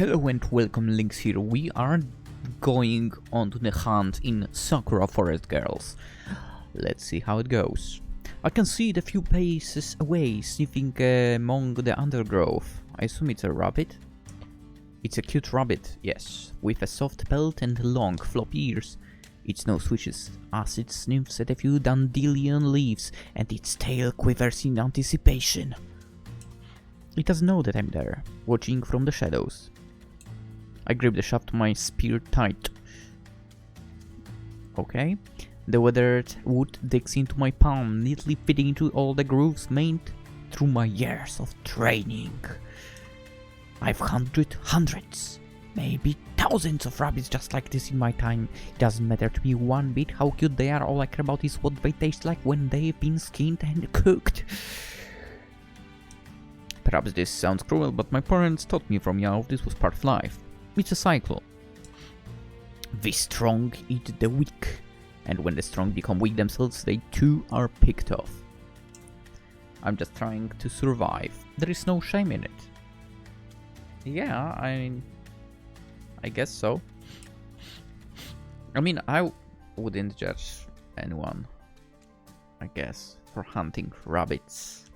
Hello and welcome, Lynx here. We are going on to the hunt in Sakura Forest Girls. Let's see how it goes. I can see it a few paces away, sniffing among the undergrowth. I assume it's a rabbit? It's a cute rabbit, yes, with a soft pelt and long, floppy ears. Its nose swishes as it sniffs at a few dandelion leaves, and its tail quivers in anticipation. It doesn't know that I'm there, watching from the shadows. I grip the shaft of my spear tight. Okay. The weathered wood digs into my palm, neatly fitting into all the grooves made through my years of training. I've hunted hundreds, maybe thousands of rabbits just like this in my time. It doesn't matter to me one bit how cute they are. All I care about is what they taste like when they've been skinned and cooked. Perhaps this sounds cruel, but my parents taught me from young this was part of life. It's a cycle. The strong eat the weak, and when the strong become weak themselves, they too are picked off. I'm just trying to survive. There is no shame in it. Yeah, I guess so. I mean, I wouldn't judge anyone, I guess, for hunting rabbits.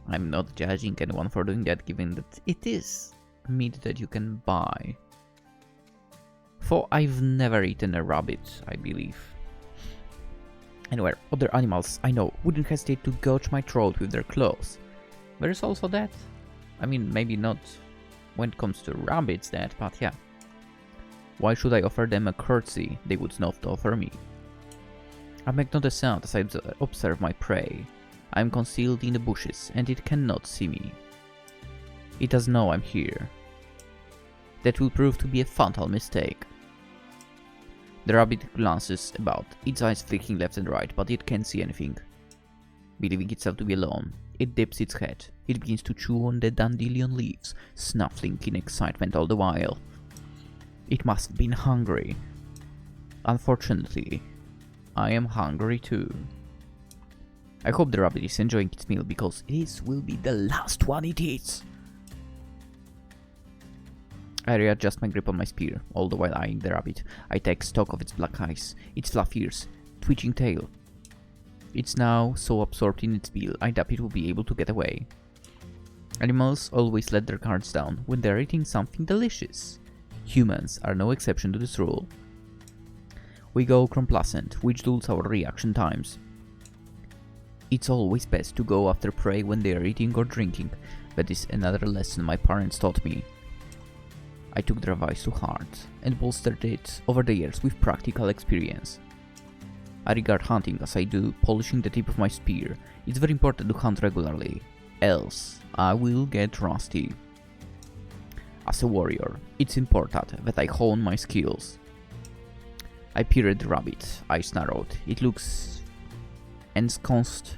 I'm not judging anyone for doing that, given that it is meat that you can buy. For I've never eaten a rabbit, I believe. Anyway, other animals I know wouldn't hesitate to gouge my throat with their claws. There's also that. I mean, maybe not when it comes to rabbits that, but yeah. Why should I offer them a courtesy they would not offer me? I make not a sound as I observe my prey. I am concealed in the bushes, and it cannot see me. It does know I'm here. That will prove to be a fatal mistake. The rabbit glances about, its eyes flicking left and right, but it can't see anything. Believing itself to be alone, it dips its head. It begins to chew on the dandelion leaves, snuffling in excitement all the while. It must have been hungry. Unfortunately, I am hungry too. I hope the rabbit is enjoying its meal, because this will be the last one it eats. I readjust my grip on my spear, all the while eyeing the rabbit. I take stock of its black eyes, its fluffy ears, twitching tail. It's now so absorbed in its meal, I doubt it will be able to get away. Animals always let their guards down when they're eating something delicious. Humans are no exception to this rule. We go complacent, which dulls our reaction times. It's always best to go after prey when they are eating or drinking. That is another lesson my parents taught me. I took their advice to heart and bolstered it over the years with practical experience. I regard hunting as I do polishing the tip of my spear. It's very important to hunt regularly, else I will get rusty. As a warrior, it's important that I hone my skills. I peered at the rabbit, eyes narrowed. It looks ensconced,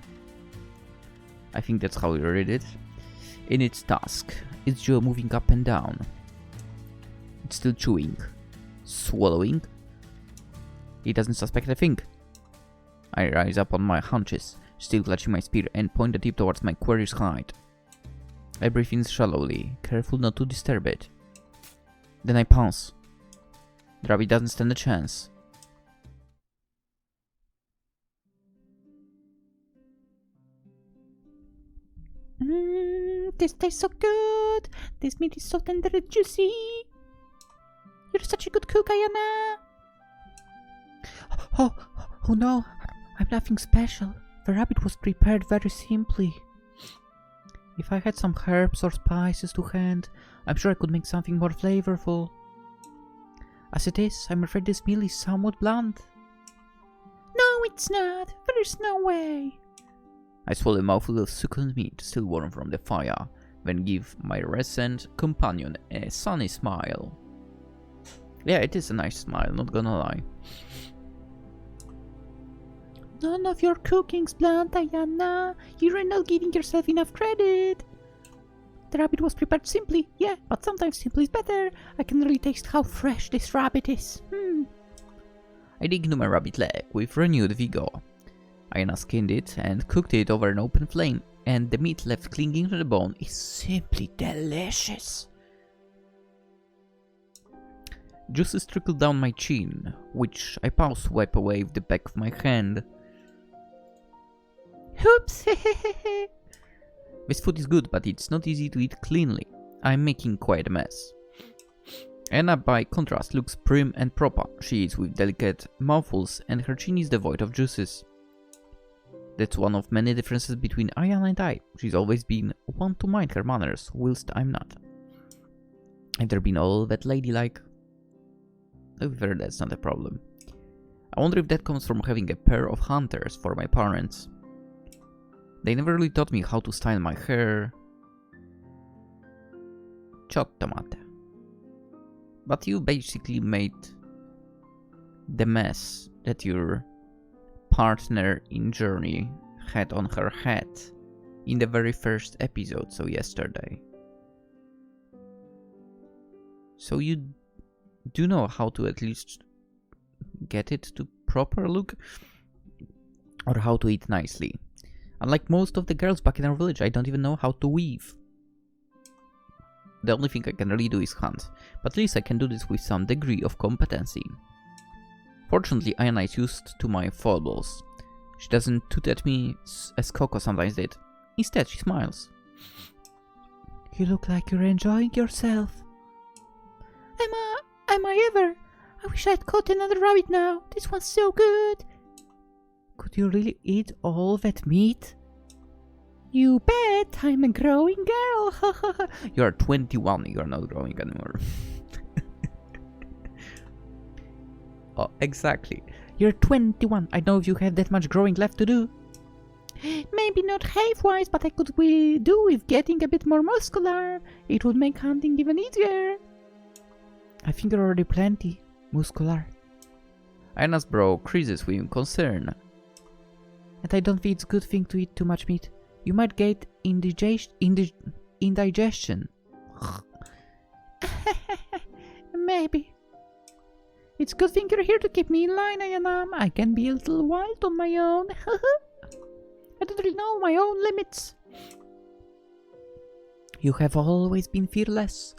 I think that's how you read it, in its task, its jaw moving up and down. It's still chewing, swallowing. It doesn't suspect a thing. I rise up on my haunches, still clutching my spear, and point the tip towards my quarry's hide. I breathe in shallowly, careful not to disturb it. Then I pounce. The rabbit doesn't stand a chance. This tastes so good. This meat is so tender and juicy. You're such a good cook, Aiyana. Oh no, I'm nothing special. The rabbit was prepared very simply. If I had some herbs or spices to hand, I'm sure I could make something more flavorful. As it is, I'm afraid this meal is somewhat bland. No, it's not. There's no way. I swallow a mouthful of succulent meat, still warm from the fire, then give my recent companion a sunny smile. Yeah, it is a nice smile, not gonna lie. None of your cooking's bland, Aiyana. You're not giving yourself enough credit. The rabbit was prepared simply, yeah, but sometimes simple is better. I can really taste how fresh this rabbit is. I dig into my rabbit leg with renewed vigor. Aiyana skinned it and cooked it over an open flame, and the meat left clinging to the bone is simply delicious. Juices trickle down my chin, which I pause wipe away with the back of my hand. Oops! This food is good, but it's not easy to eat cleanly. I'm making quite a mess. Aiyana, by contrast, looks prim and proper. She eats with delicate mouthfuls, and her chin is devoid of juices. That's one of many differences between Aiyana and I. She's always been one to mind her manners, whilst I'm not. I've never been all that ladylike. However, that's not a problem. I wonder if that comes from having a pair of hunters for my parents. They never really taught me how to style my hair. Ciotto mate. But you basically made the mess that your partner in Journey had on her head in the very first episode, so yesterday. So you do know how to at least get it to proper look, or how to eat nicely. Unlike most of the girls back in our village, I don't even know how to weave. The only thing I can really do is hunt, but at least I can do this with some degree of competency. Fortunately, Aiyana is used to my foibles. She doesn't toot at me as Koko sometimes did. Instead, she smiles. You look like you're enjoying yourself. Am I ever? I wish I'd caught another rabbit now. This one's so good. Could you really eat all that meat? You bet, I'm a growing girl. You're 21, you're not growing anymore. Oh, exactly. You're 21. I know if you have that much growing left to do. Maybe not half-wise, but I could do with getting a bit more muscular. It would make hunting even easier. I think you're already plenty muscular. Aiyana's brow creases with concern. And I don't think it's a good thing to eat too much meat. You might get indigestion. Maybe. It's a good thing you're here to keep me in line, Aiyana. I can be a little wild on my own. I don't really know my own limits. You have always been fearless.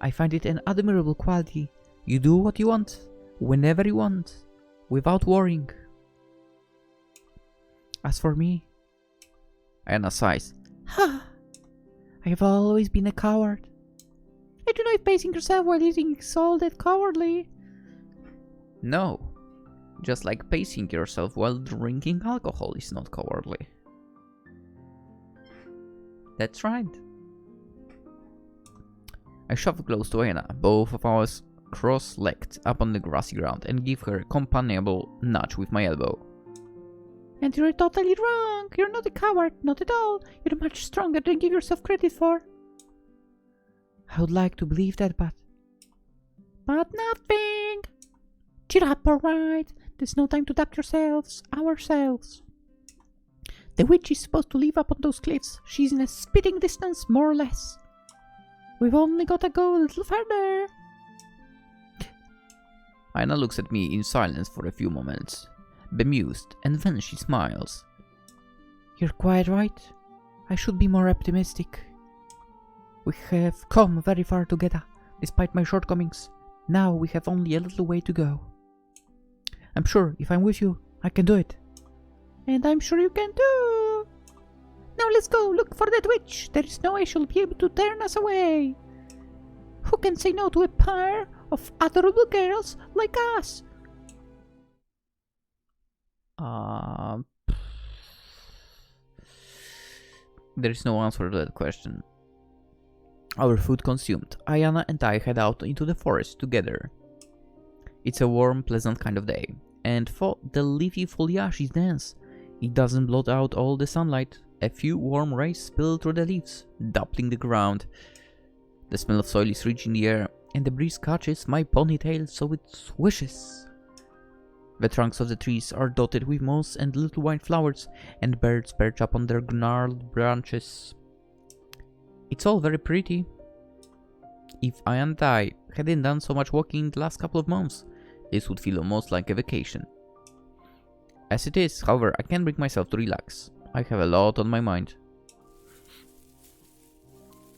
I find it an admirable quality. You do what you want, whenever you want, without worrying. As for me, Aiyana sighs. I have always been a coward. I don't know if pacing yourself while eating is all that cowardly. No, just like pacing yourself while drinking alcohol is not cowardly. That's right. I shove close to Aiyana, both of us cross-legged up on the grassy ground, and give her a companionable nudge with my elbow. And you're totally wrong. You're not a coward, not at all. You're much stronger than you give yourself credit for. I would like to believe that, but nothing. Cheer up, alright? There's no time to doubt ourselves. The witch is supposed to live up on those cliffs. She's in a spitting distance, more or less. We've only got to go a little further. Aiyana looks at me in silence for a few moments, bemused, and then she smiles. You're quite right. I should be more optimistic. We have come very far together, despite my shortcomings. Now we have only a little way to go. I'm sure if I'm with you, I can do it. And I'm sure you can too. Now let's go look for that witch. There is no way she'll be able to turn us away. Who can say no to a pair of adorable girls like us? There is no answer to that question. Our food consumed, Aiyana and I head out into the forest together. It's a warm, pleasant kind of day, and the leafy foliage is dense. It doesn't blot out all the sunlight. A few warm rays spill through the leaves, dappling the ground. The smell of soil is rich in the air, and the breeze catches my ponytail so it swishes. The trunks of the trees are dotted with moss and little white flowers, and birds perch up on their gnarled branches. It's all very pretty. If I and I hadn't done so much walking the last couple of months, this would feel almost like a vacation. As it is, however, I can't bring myself to relax. I have a lot on my mind.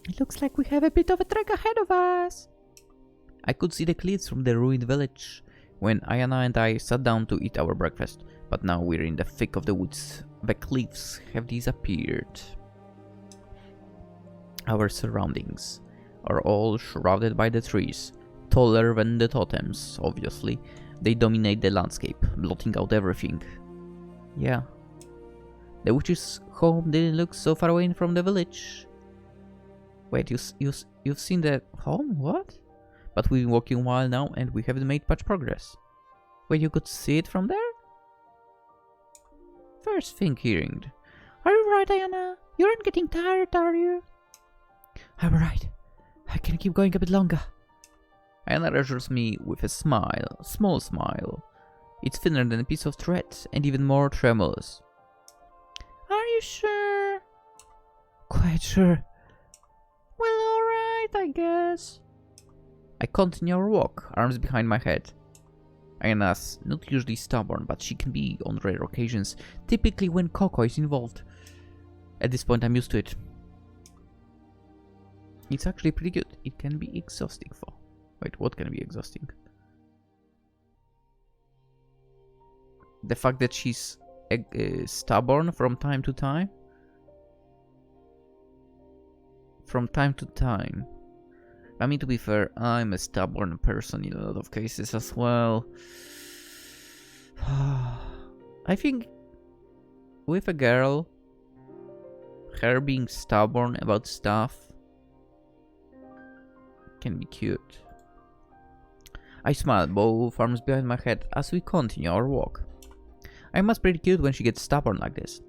It looks like we have a bit of a trek ahead of us. I could see the cliffs from the ruined village when Aiyana and I sat down to eat our breakfast, but now we're in the thick of the woods. The cliffs have disappeared. Our surroundings are all shrouded by the trees, taller than the totems, obviously. They dominate the landscape, blotting out everything. Yeah. The witch's home didn't look so far away from the village. Wait, you've seen the home? What? But we've been walking a while now and we haven't made much progress. Wait, you could see it from there? First thing hearing. Are you right, Aiyana? You aren't getting tired, are you? I'm right. I can keep going a bit longer. Aiyana assures me with a smile, small smile. It's thinner than a piece of thread and even more tremulous. Are you sure? Quite sure. Well, alright, I guess. I continue our walk, arms behind my head. Aiyana's not usually stubborn, but she can be on rare occasions, typically when Koko is involved. At this point I'm used to it. It's actually pretty good. It can be exhausting for... Wait, what can be exhausting? The fact that she's stubborn from time to time? From time to time. I mean, to be fair, I'm a stubborn person in a lot of cases as well. I think with a girl, her being stubborn about stuff can be cute. I smile, both arms behind my head, as we continue our walk. I must be pretty cute when she gets stubborn like this.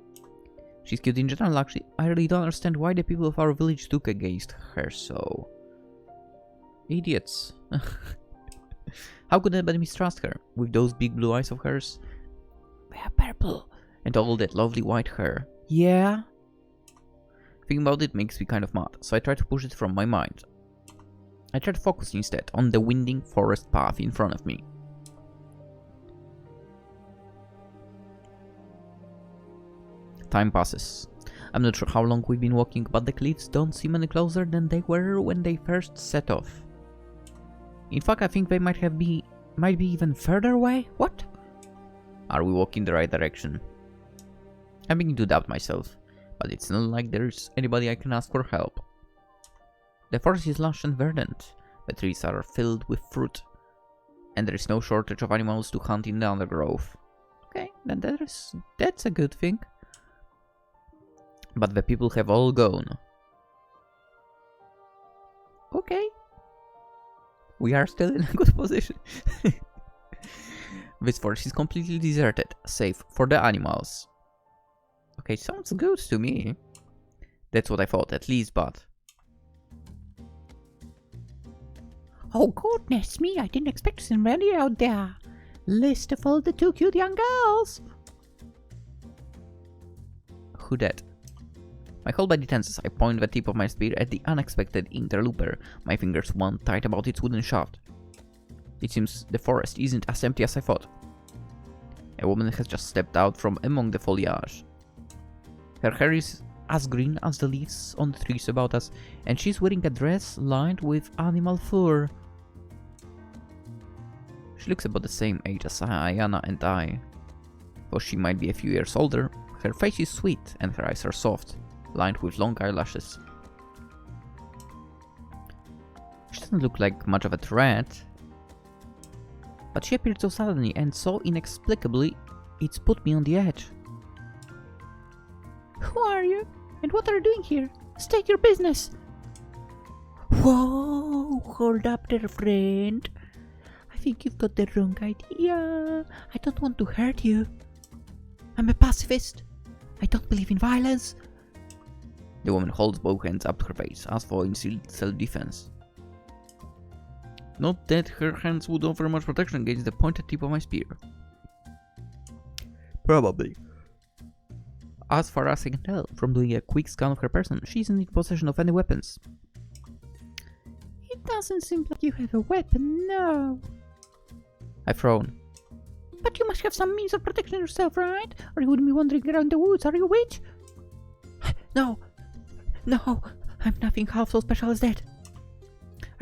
She's cute in general, actually. I really don't understand why the people of our village took against her so... Idiots. How could anybody mistrust her? With those big blue eyes of hers? They are purple. And all that lovely white hair. Yeah? Thinking about it makes me kind of mad, so I try to push it from my mind. I try to focus instead on the winding forest path in front of me. Time passes. I'm not sure how long we've been walking, but the cliffs don't seem any closer than they were when they first set off. In fact, I think they might be even further away. What? Are we walking the right direction? I'm beginning to doubt myself, but it's not like there's anybody I can ask for help. The forest is lush and verdant. The trees are filled with fruit, and there is no shortage of animals to hunt in the undergrowth. Okay, then that's a good thing. But the people have all gone. Okay. We are still in a good position. This forest is completely deserted, save for the animals. Okay, sounds good to me. That's what I thought, at least, but... Oh, goodness me, I didn't expect to see many out there. Least of all the two cute young girls. Who that? My whole body tenses. I point the tip of my spear at the unexpected interloper, my fingers wound tight about its wooden shaft. It seems the forest isn't as empty as I thought. A woman has just stepped out from among the foliage. Her hair is as green as the leaves on the trees about us, and she's wearing a dress lined with animal fur. She looks about the same age as Aiyana and I. Though she might be a few years older, her face is sweet and her eyes are soft, lined with long eyelashes. She doesn't look like much of a threat, but she appeared so suddenly and so inexplicably, it's put me on the edge. Who are you? And what are you doing here? State your business! Whoa, hold up there, friend. I think you've got the wrong idea. I don't want to hurt you. I'm a pacifist. I don't believe in violence. The woman holds both hands up to her face, as for in self-defense. Not that her hands would offer much protection against the pointed tip of my spear. Probably. As far as I can tell, from doing a quick scan of her person, she isn't in possession of any weapons. It doesn't seem like you have a weapon, no. I frown. But you must have some means of protecting yourself, right? Or you wouldn't be wandering around the woods, are you a witch? No, I'm nothing half so special as that.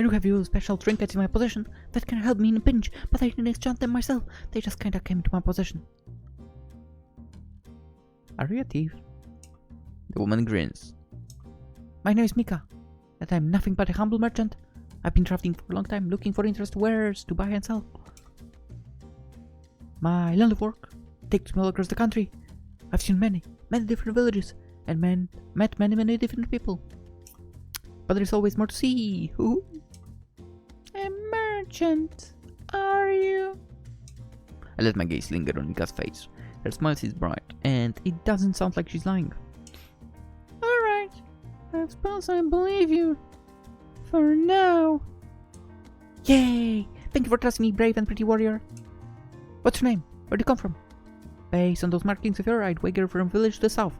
I do have few special trinkets in my possession that can help me in a pinch, but I didn't enchant them myself. They just kinda came into my possession. Are you a thief? The woman grins. My name is Mika, and I'm nothing but a humble merchant. I've been traveling for a long time, looking for interesting wares to buy and sell. My line of work takes me all across the country. I've seen many different villages, and met many different people. But there's always more to see. Ooh. A merchant, are you? I let my gaze linger on Mika's face. Her smile is bright, and it doesn't sound like she's lying. Alright, I suppose I believe you. For now. Yay! Thank you for trusting me, brave and pretty warrior. What's your name? Where'd you come from? Based on those markings of yours, I'd wager from a village to the south.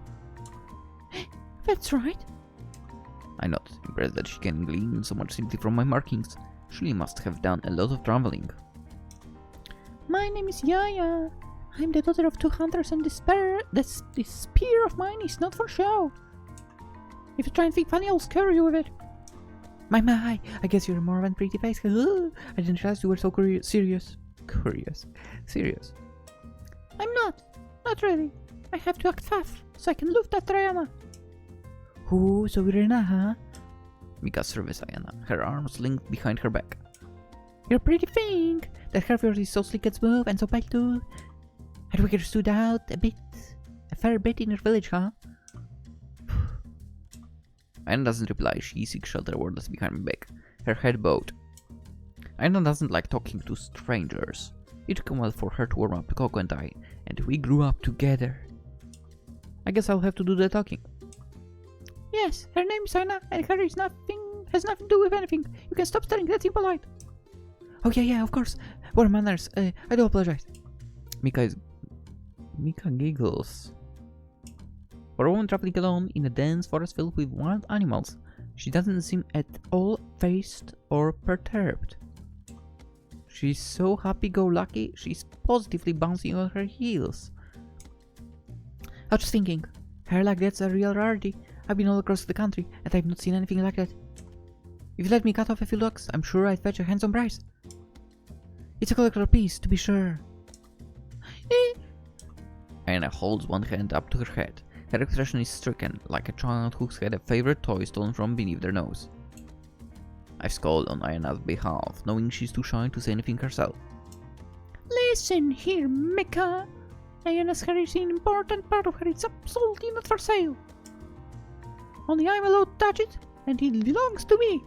That's right. I'm not impressed that she can glean so much simply from my markings. She must have done a lot of traveling. My name is Yaya. I'm the daughter of 2 hunters, and this spear of mine is not for show. If you try and think funny, I'll scare you with it. My, I guess you're more than pretty face. I didn't realize you were so serious. Serious? I'm not really. I have to act fast, so I can look at Aiyana. Ooh, so we're in a, huh? Mika surveys Aiyana, her arms linked behind her back. You're a pretty thing. That hair of yours is so sleek and smooth, and so pale too. I'd wager you stood out a fair bit in your village, huh? Aiyana doesn't reply. She seeks shelter wordless behind my back, her head bowed. Aiyana doesn't like talking to strangers. It took a while for her to warm up to Koko and I, and we grew up together. I guess I'll have to do the talking. Yes, her name is Aiyana, and her has nothing to do with anything. You can stop staring, that's impolite. Oh yeah, of course. What manners. I do apologize. Mika giggles. For a woman traveling alone in a dense forest filled with wild animals, she doesn't seem at all phased or perturbed. She's so happy-go-lucky, she's positively bouncing on her heels. I was just thinking, hair like that's a real rarity. I've been all across the country, and I've not seen anything like that. If you let me cut off a few locks, I'm sure I'd fetch a handsome price. It's a collector piece, to be sure. Aiyana holds one hand up to her head. Her expression is stricken, like a child who's had a favorite toy stolen from beneath their nose. I scold on Aiyana's behalf, knowing she's too shy to say anything herself. Listen here, Mika. Aiyana's hair is an important part of her. It's absolutely not for sale. Only I'm allowed to touch it, and it belongs to me.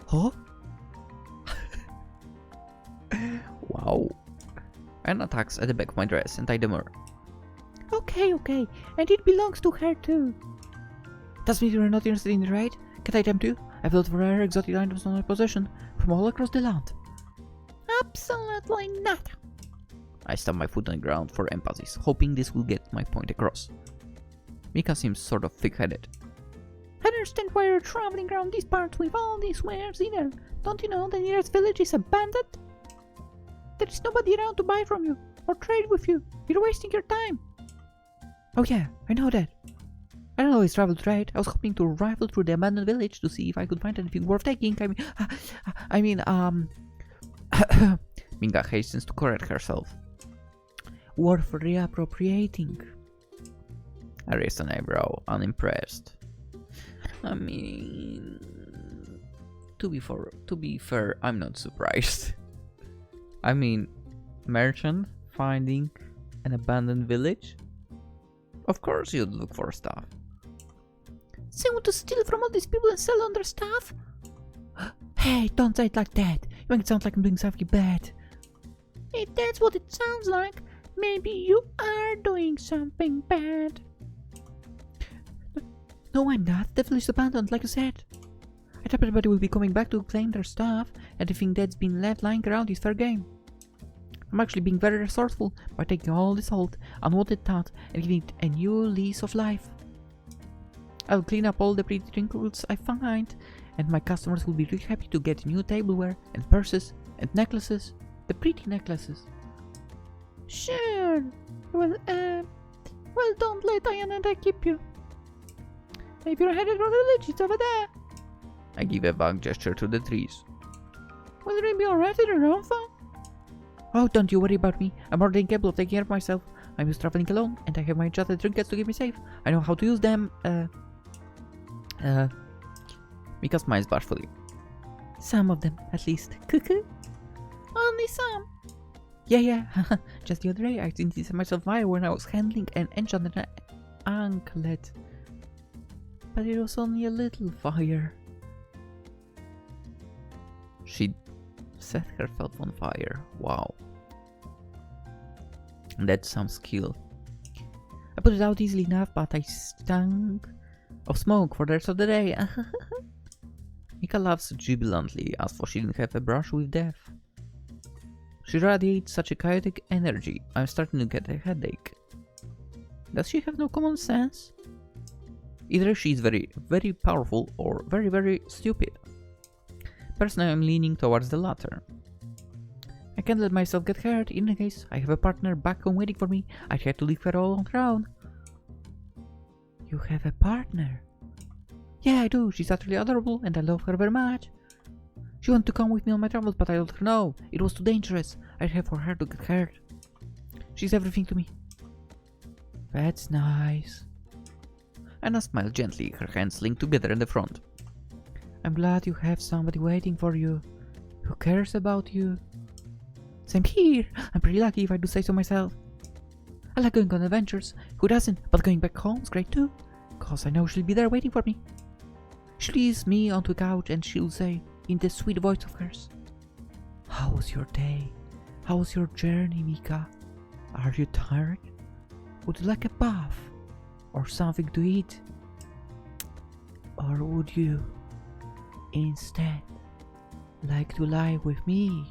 Huh? Wow. Aiyana tugs at the back of my dress, and I demur. Okay, and it belongs to her too. Does mean you're not interested in the raid? Can I tempt you? I've built rare exotic items on my possession from all across the land. Absolutely not. I stamp my foot on the ground for emphasis, hoping this will get my point across. Mika seems sort of thick-headed. I don't understand why you're traveling around these parts with all these wares either. Don't you know the nearest village is abandoned? There is nobody around to buy from you or trade with you. You're wasting your time. Oh yeah, I know that. I don't always travel to trade. I was hoping to rifle through the abandoned village to see if I could find anything worth taking. Mika hastens to correct herself. Worth reappropriating. I raised an eyebrow, unimpressed. I mean, to be fair, I'm not surprised. I mean, merchant finding an abandoned village? Of course you'd look for stuff. So you want to steal from all these people and sell on their stuff? Hey, don't say it like that. You make it sound like I'm doing something bad. If that's what it sounds like, maybe you are doing something bad. No, I'm not. The village is abandoned, like you said. I thought everybody will be coming back to claim their stuff, and anything that's been left lying around is fair game. I'm actually being very resourceful by taking all this old, unwanted thought and giving it a new lease of life. I'll clean up all the pretty trinkets I find, and my customers will be really happy to get new tableware and purses and necklaces. The pretty necklaces. Sure. Well, don't let Aiyana keep you. If you're headed for the village, it's over there. I give a vague gesture to the trees. Will they be alright in their own fun? Oh, don't you worry about me. I'm more than capable of taking care of myself. I'm used to traveling alone, and I have my enchanted trinkets to keep me safe. I know how to use them. Mika smiles bashfully. Some of them, at least. Cuckoo. Only some. Yeah. Just the other day, I accidentally set myself fire when I was handling an enchanted anklet. But it was only a little fire. She set herself on fire. Wow. That's some skill. I put it out easily enough, but I stunk of smoke for the rest of the day. Mika laughs jubilantly, as for she didn't have a brush with death. She radiates such a chaotic energy, I'm starting to get a headache. Does she have no common sense? Either she's very, very powerful or very, very stupid. Personally, I'm leaning towards the latter. I can't let myself get hurt. In any case, I have a partner back home waiting for me. I'd have to leave her all on her own. You have a partner? Yeah, I do. She's utterly adorable and I love her very much. She wanted to come with me on my travels, but I told her no. It was too dangerous. I'd have for her to get hurt. She's everything to me. That's nice. Anna smiled gently, her hands linked together in the front. I'm glad you have somebody waiting for you, who cares about you. Same here. I'm pretty lucky if I do say so myself. I like going on adventures. Who doesn't? But going back home's great too, cause I know she'll be there waiting for me. She'll ease me onto a couch and she'll say, in the sweet voice of hers, "How was your day? How was your journey, Mika? Are you tired? Would you like a bath? Or something to eat? Or would you instead like to lie with me?"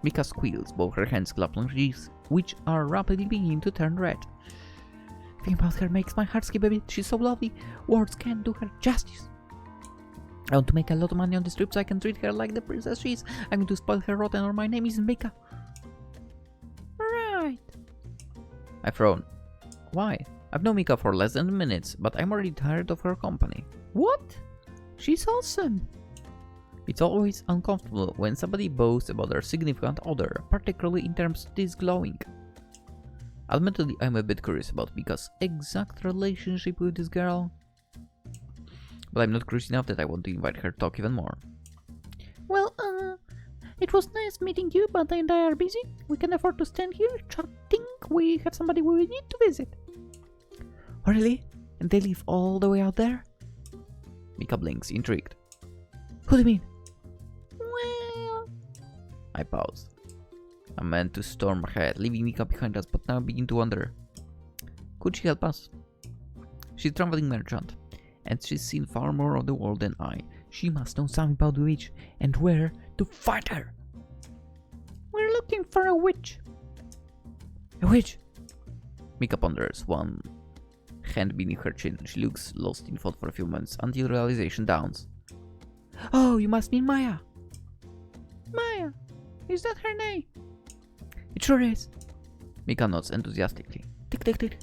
Mika squeals, both her hands clap on her cheeks, which are rapidly beginning to turn red. Thinking about her makes my heart skip a bit. She's so lovely. Words can't do her justice. I want to make a lot of money on this trip so I can treat her like the princess she is. I'm going to spoil her rotten or my name isn't Mika. Right. I frown. Why? I've known Mika for less than minutes, but I'm already tired of her company. What? She's awesome. It's always uncomfortable when somebody boasts about their significant other, particularly in terms this glowing. Admittedly, I'm a bit curious about Mika's exact relationship with this girl, but I'm not curious enough that I want to invite her to talk even more. Well, it was nice meeting you, but I and I are busy. We can afford to stand here chatting. We have somebody we need to visit. Oh, really? And they live all the way out there? Mika blinks, intrigued. Who do you mean? Well... I paused. I meant to storm ahead, leaving Mika behind us, but now I begin to wonder. Could she help us? She's a traveling merchant, and she's seen far more of the world than I. She must know something about the witch, and where to find her. We're looking for a witch. A witch? Mika ponders, one hand beneath her chin. She looks lost in thought for a few moments, until realization dawns. Oh, you must mean Maia. Maia? Is that her name? It sure is. Mika nods enthusiastically. Tick, tick, tick.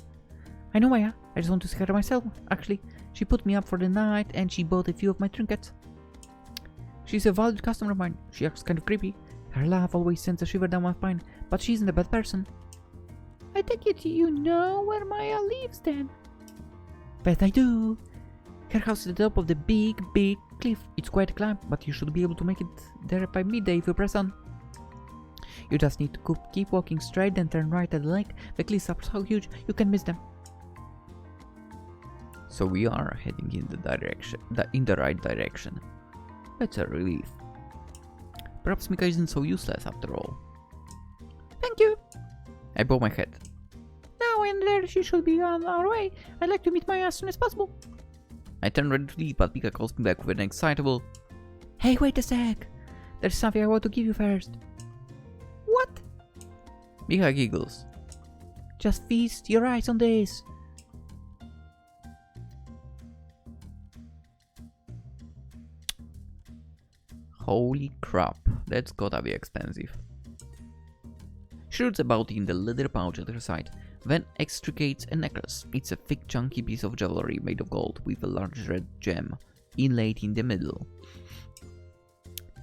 I know Maia. I just want to see her myself, actually. She put me up for the night and she bought a few of my trinkets. She's a valued customer of mine. She acts kind of creepy. Her laugh always sends a shiver down my spine, but she isn't a bad person. I take it you know where Maia lives then? Bet I do. Her house is at the top of the big cliff. It's quite a climb, but you should be able to make it there by midday if you press on. You just need to keep walking straight and turn right at the lake. The cliffs are so huge, you can miss them. So we are heading in the right direction. That's a relief. Perhaps Mika isn't so useless after all. Thank you. I bow my head. Now and there she should be on our way. I'd like to meet Maia as soon as possible. I turn ready to leave, but Mika calls me back with an excitable, "Hey, wait a sec. There's something I want to give you first." What? Mika giggles. Just feast your eyes on this. Holy crap, that's gotta be expensive. She roots about in the leather pouch at her side. then extricates a necklace. It's a thick, chunky piece of jewelry made of gold with a large red gem inlaid in the middle.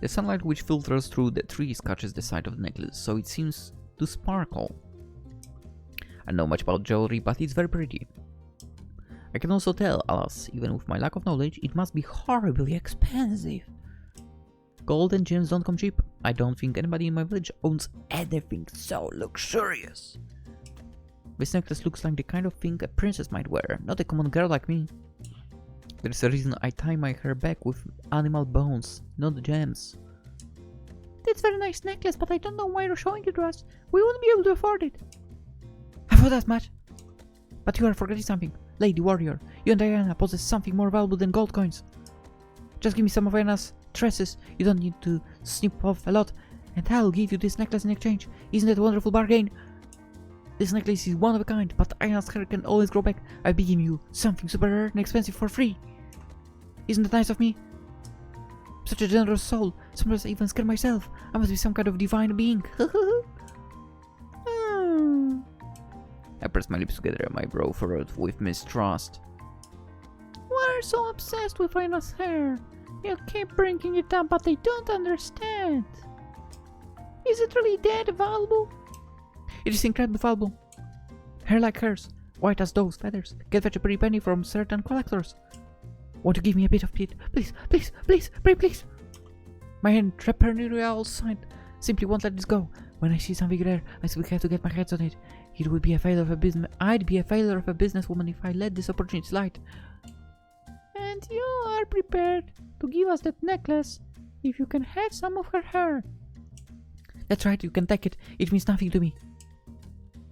The sunlight which filters through the trees catches the side of the necklace, so it seems to sparkle. I don't know much about jewelry, but it's very pretty. I can also tell, alas, even with my lack of knowledge, it must be horribly expensive. Gold and gems don't come cheap. I don't think anybody in my village owns anything so luxurious. This necklace looks like the kind of thing a princess might wear, not a common girl like me. There's a reason I tie my hair back with animal bones, not gems. That's a very nice necklace, but I don't know why you're showing it to us. We wouldn't be able to afford it. I thought that much. But you are forgetting something. Lady warrior, you and Aiyana possess something more valuable than gold coins. Just give me some of Aiyana's tresses. You don't need to snip off a lot, and I'll give you this necklace in exchange. Isn't it a wonderful bargain? This necklace is one of a kind, but Aiyana's hair can always grow back. I'll be giving you something super rare and expensive for free. Isn't it nice of me? Such a generous soul. Sometimes I even scare myself. I must be some kind of divine being. I pressed my lips together and my brow furrowed with mistrust. We're so obsessed with Aiyana's hair. You keep bringing it up, but I don't understand. Is it really that valuable? It is incredibly valuable. Hair like hers, white as those feathers, get fetch a pretty penny from certain collectors. Want to give me a bit of it? Please, please, please, please. My entrepreneurial side simply won't let this go. When I see something rare, I simply have to get my hands on it. It would be a failure of a business. I'd be a failure of a businesswoman if I let this opportunity slide. And you are prepared to give us that necklace if you can have some of her hair. That's right, you can take it. It means nothing to me.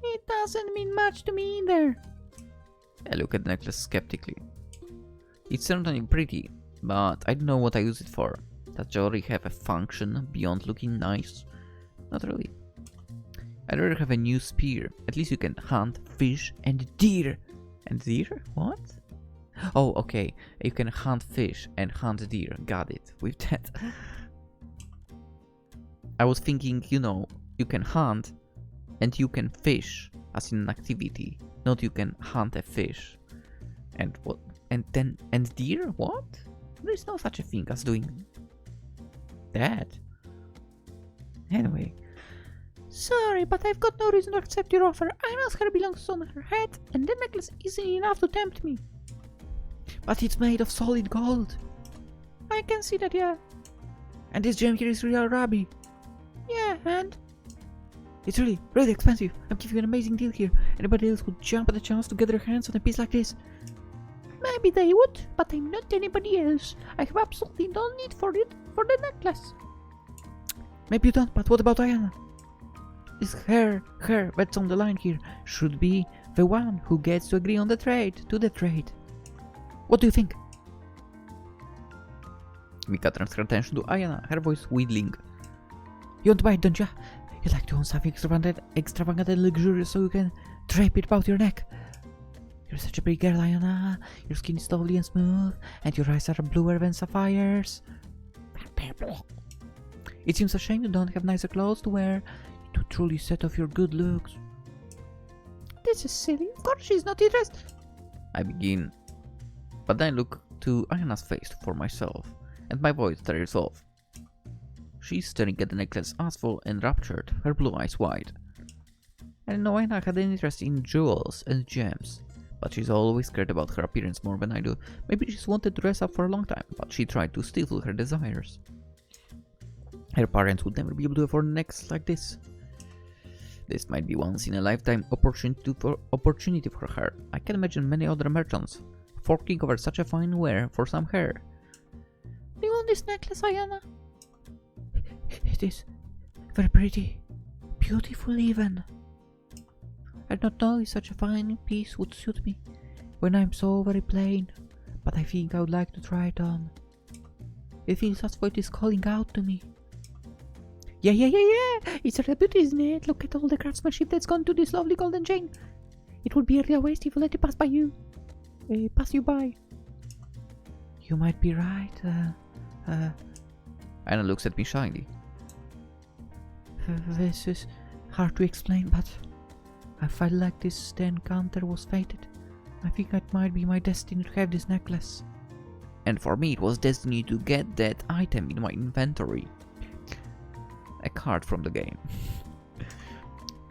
It doesn't mean much to me either. I look at the necklace skeptically. It's certainly pretty, but I don't know what I use it for. Does jewelry have a function beyond looking nice? Not really. I'd rather have a new spear. At least you can hunt, fish, and deer. And deer? What? Oh, okay. You can hunt fish and hunt deer. Got it. With that. I was thinking, you know, you can hunt and you can fish as in an activity. Not you can hunt a fish. And what? And deer? What? There's no such a thing as doing that. Anyway. Sorry, but I've got no reason to accept your offer. Aiyana's hair belongs on her head, and that necklace isn't enough to tempt me. But it's made of solid gold. I can see that, yeah. And this gem here is real ruby. Yeah, and? It's really, really expensive. I'm giving you an amazing deal here. Anybody else would jump at the chance to get their hands on a piece like this. Maybe they would, but I'm not anybody else. I have absolutely no need for it, for the necklace. Maybe you don't, but what about Aiyana? This her that's on the line here should be the one who gets to agree on the trade, What do you think? Mika turns her attention to Aiyana, her voice wheedling. You want to buy it, don't you? You'd like to own something extravagant and luxurious so you can drape it about your neck. You're such a pretty girl, Aiyana. Your skin is lovely and smooth, and your eyes are bluer than sapphires. It seems a shame you don't have nicer clothes to wear to truly set off your good looks. This is silly. Of course she's not interested. I begin, but then I look to Aiyana's face for myself, and my voice trails off. She's staring at the necklace as full and raptured, her blue eyes wide. I didn't know Aiyana had an interest in jewels and gems, but she's always cared about her appearance more than I do. Maybe she's wanted to dress up for a long time, but she tried to stifle her desires. Her parents would never be able to afford a necklace like this. This might be once in a lifetime opportunity for her. I can imagine many other merchants forking over such a fine wear for some hair. Do you want this necklace, Aiyana? It is very pretty, beautiful even. I did not know such a fine piece would suit me when I'm so very plain, but I think I would like to try it on. It feels as though it is calling out to me. Yeah. It's a real beauty, isn't it? Look at all the craftsmanship that's gone to this lovely golden chain. It would be a real waste if we let it pass you by. You might be right. Aiyana looks at me shyly. This is hard to explain, but I felt like the encounter was fated. I think it might be my destiny to have this necklace. And for me, it was destiny to get that item in my inventory. A card from the game.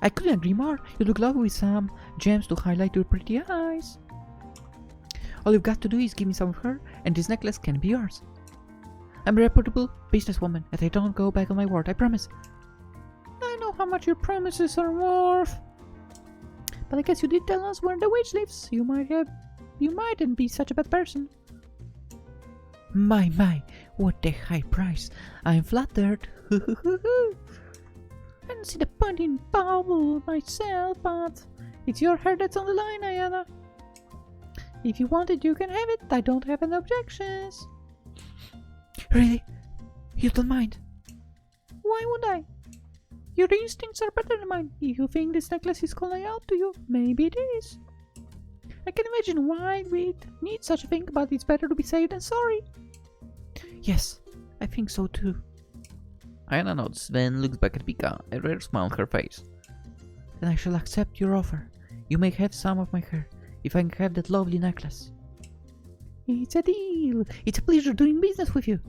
I couldn't agree more. You look lovely with some gems to highlight your pretty eyes. All you've got to do is give me some of her, and this necklace can be yours. I'm a reputable businesswoman, and I don't go back on my word, I promise. I know how much your promises are worth. But I guess you did tell us where the witch lives. You mightn't be such a bad person. My, what a high price. I'm flattered. I don't see the point in bubble myself, but it's your hair that's on the line, Aiyana. If you want it, you can have it. I don't have any objections. Really? You don't mind? Why would I? Your instincts are better than mine. If you think this necklace is calling out to you, maybe it is. I can imagine why we'd need such a thing, but it's better to be safe than sorry. Yes, I think so too. Aiyana nods, then looks back at Pika, a rare smile on her face. Then I shall accept your offer. You may have some of my hair, if I can have that lovely necklace. It's a deal. It's a pleasure doing business with you.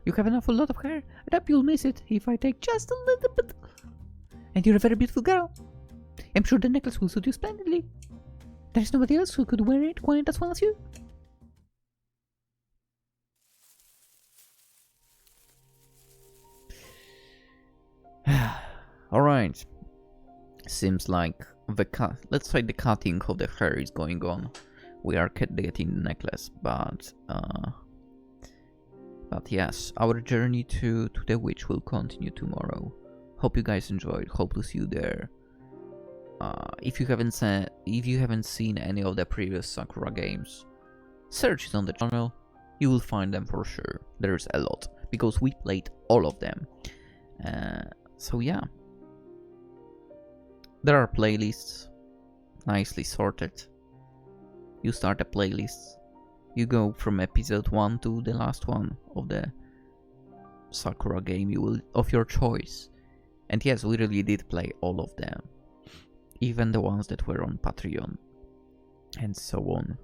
You have an awful lot of hair. I hope you'll miss it if I take just a little bit. And you're a very beautiful girl. I'm sure the necklace will suit you splendidly. There's nobody else who could wear it quite as well as you. Alright. Seems like the let's say the cutting of the hair is going on. We are getting the necklace, but yes, our journey to the witch will continue tomorrow. Hope you guys enjoyed. Hope to see you there. If you haven't seen any of the previous Sakura games, search it on the channel. You will find them for sure. There's a lot because we played all of them. So yeah, there are playlists, nicely sorted. You start a playlist. You go from episode 1 to the last one of the Sakura game of your choice. And yes, we really did play all of them. Even the ones that were on Patreon. And so on.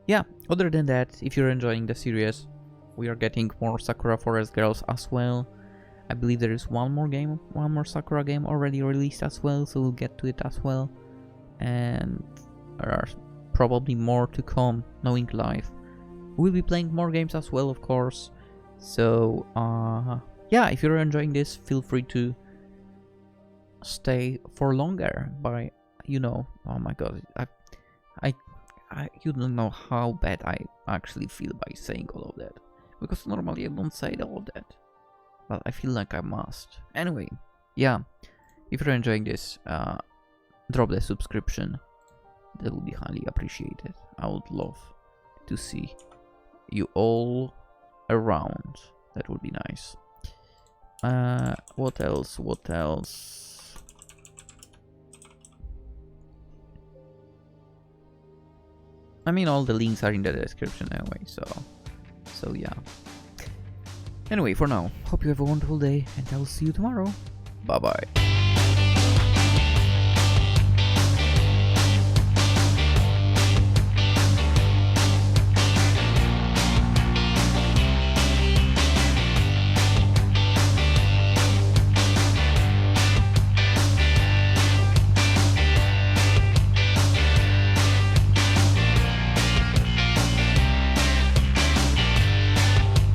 Yeah, other than that, if you're enjoying the series, we are getting more Sakura Forest Girls as well. I believe there is one more Sakura game already released as well, so we'll get to it as well. And there are probably more to come, knowing life. We'll be playing more games as well, of course. So, yeah, if you're enjoying this, feel free to stay for longer by, oh my god, you don't know how bad I actually feel by saying all of that. Because normally I don't say all of that. But I feel like I must. Anyway, yeah, if you're enjoying this, drop the subscription. That would be highly appreciated. I would love to see you all around. That would be nice. What else? I mean, all the links are in the description anyway, so yeah. Anyway, for now, hope you have a wonderful day, and I'll see you tomorrow. Bye bye.